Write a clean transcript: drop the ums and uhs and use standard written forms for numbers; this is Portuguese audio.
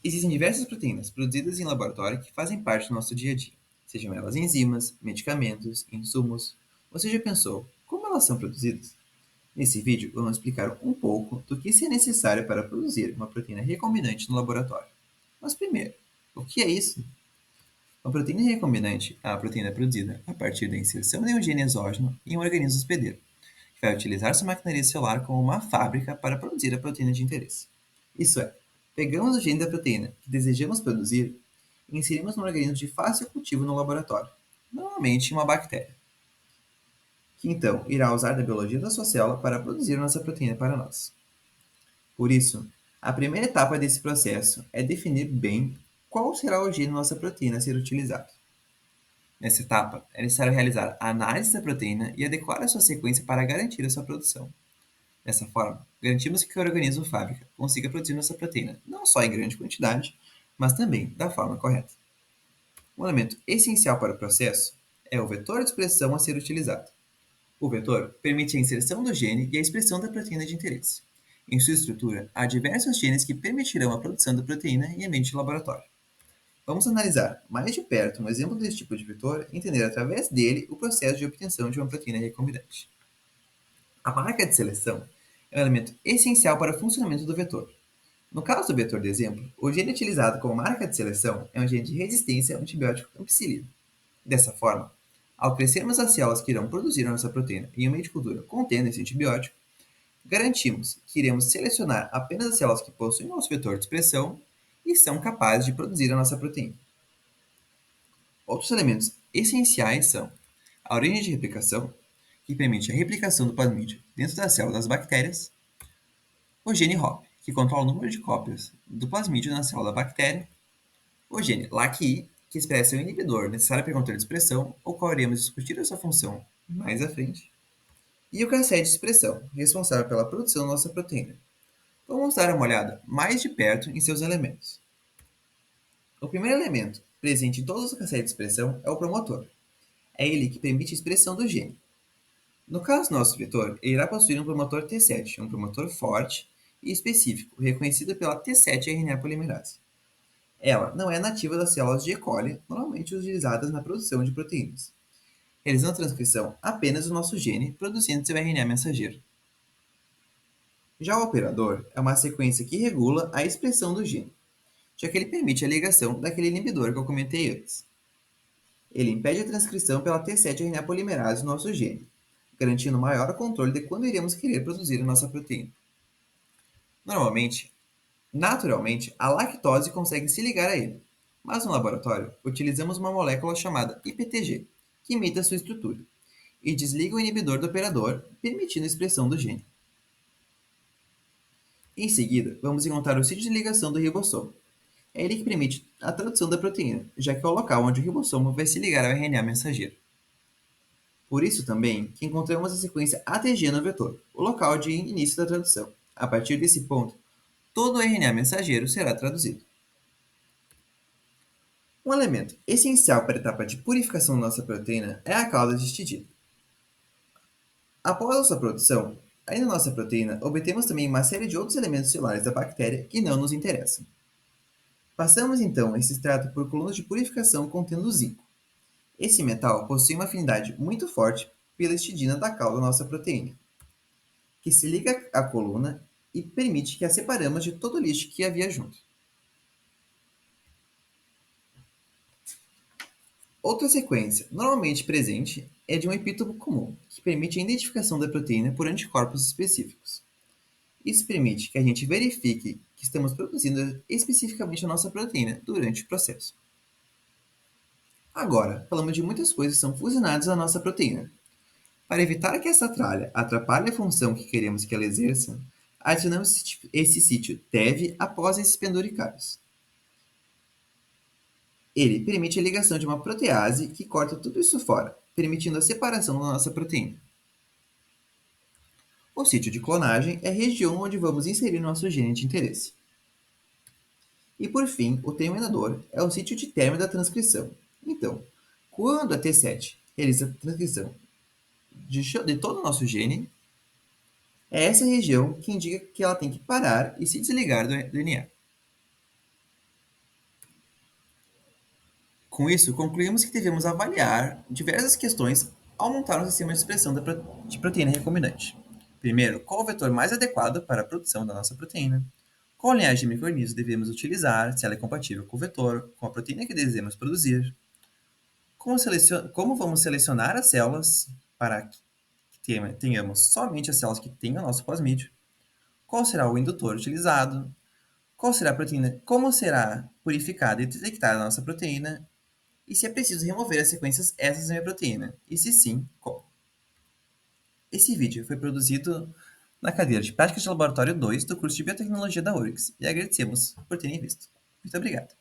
Existem diversas proteínas produzidas em laboratório que fazem parte do nosso dia a dia, sejam elas enzimas, medicamentos, insumos. Você já pensou como elas são produzidas? Nesse vídeo, vamos explicar um pouco do que é necessário para produzir uma proteína recombinante no laboratório. Mas primeiro, o que é isso? Uma proteína recombinante é a proteína produzida a partir da inserção de um gene exógeno em um organismo hospedeiro, que vai utilizar sua maquinaria celular como uma fábrica para produzir a proteína de interesse. Isso é, pegamos o gene da proteína que desejamos produzir e inserimos num organismo de fácil cultivo no laboratório, normalmente uma bactéria, que então irá usar da biologia da sua célula para produzir nossa proteína para nós. Por isso, a primeira etapa desse processo é definir bem qual será o gene da nossa proteína a ser utilizado. Nessa etapa, é necessário realizar a análise da proteína e adequar a sua sequência para garantir a sua produção. Dessa forma, garantimos que o organismo fábrica consiga produzir nossa proteína não só em grande quantidade, mas também da forma correta. Um elemento essencial para o processo é o vetor de expressão a ser utilizado. O vetor permite a inserção do gene e a expressão da proteína de interesse. Em sua estrutura, há diversos genes que permitirão a produção da proteína em ambiente de laboratório. Vamos analisar mais de perto um exemplo desse tipo de vetor e entender através dele o processo de obtenção de uma proteína recombinante. A marca de seleção é um elemento essencial para o funcionamento do vetor. No caso do vetor de exemplo, o gene utilizado como marca de seleção é um gene de resistência ao antibiótico ampicilina. Dessa forma, ao crescermos as células que irão produzir a nossa proteína em um meio de cultura contendo esse antibiótico, garantimos que iremos selecionar apenas as células que possuem nosso vetor de expressão e são capazes de produzir a nossa proteína. Outros elementos essenciais são a origem de replicação, que permite a replicação do plasmídio dentro da célula das bactérias, o gene HOP, que controla o número de cópias do plasmídio na célula da bactéria, o gene LAC-I, que expressa o inibidor necessário para o controle de expressão, o qual iremos discutir a sua função mais à frente, e o cassete de expressão, responsável pela produção da nossa proteína. Vamos dar uma olhada mais de perto em seus elementos. O primeiro elemento presente em todos os cassetes de expressão é o promotor. É ele que permite a expressão do gene. No caso do nosso vetor, ele irá possuir um promotor T7, um promotor forte e específico, reconhecido pela T7-RNA polimerase. Ela não é nativa das células de E. coli, normalmente utilizadas na produção de proteínas, realizando a transcrição apenas do nosso gene, produzindo seu RNA mensageiro. Já o operador é uma sequência que regula a expressão do gene, já que ele permite a ligação daquele inibidor que eu comentei antes. Ele impede a transcrição pela T7-RNA polimerase do nosso gene, garantindo maior controle de quando iremos querer produzir a nossa proteína. Normalmente, naturalmente, a lactose consegue se ligar a ele, mas no laboratório utilizamos uma molécula chamada IPTG, que imita sua estrutura, e desliga o inibidor do operador, permitindo a expressão do gene. Em seguida, vamos encontrar o sítio de ligação do ribossomo. É ele que permite a tradução da proteína, já que é o local onde o ribossomo vai se ligar ao RNA mensageiro. Por isso também que encontramos a sequência ATG no vetor, o local de início da tradução. A partir desse ponto, todo o RNA mensageiro será traduzido. Um elemento essencial para a etapa de purificação da nossa proteína é a cauda de histidina. Após a sua produção, ainda na nossa proteína, obtemos também uma série de outros elementos celulares da bactéria que não nos interessam. Passamos então esse extrato por colunas de purificação contendo zinco. Esse metal possui uma afinidade muito forte pela histidina da cauda da nossa proteína, que se liga à coluna e permite que a separamos de todo o lixo que havia junto. Outra sequência, normalmente presente, é de um epítopo comum, que permite a identificação da proteína por anticorpos específicos. Isso permite que a gente verifique que estamos produzindo especificamente a nossa proteína durante o processo. Agora, falamos de muitas coisas que são fusionadas à nossa proteína. Para evitar que essa tralha atrapalhe a função que queremos que ela exerça, adicionamos esse sítio TEV após esses penduricários. Ele permite a ligação de uma protease que corta tudo isso fora, permitindo a separação da nossa proteína. O sítio de clonagem é a região onde vamos inserir nosso gene de interesse. E por fim, o terminador é o sítio de término da transcrição. Então, quando a T7 realiza a transcrição de todo o nosso gene, é essa região que indica que ela tem que parar e se desligar do DNA. Com isso, concluímos que devemos avaliar diversas questões ao montar um sistema de expressão de proteína recombinante. Primeiro, qual o vetor mais adequado para a produção da nossa proteína? Qual linhagem de micro-organismos devemos utilizar, se ela é compatível com o vetor, com a proteína que desejamos produzir? Como vamos selecionar as células para que tenhamos somente as células que tenham o nosso plasmídio? Qual será o indutor utilizado? Qual será a proteína? Como será purificada e detectada a nossa proteína? E se é preciso remover as sequências essas da minha proteína? E se sim, como? Esse vídeo foi produzido na cadeira de Práticas de Laboratório 2 do curso de Biotecnologia da URGS e agradecemos por terem visto. Muito obrigado.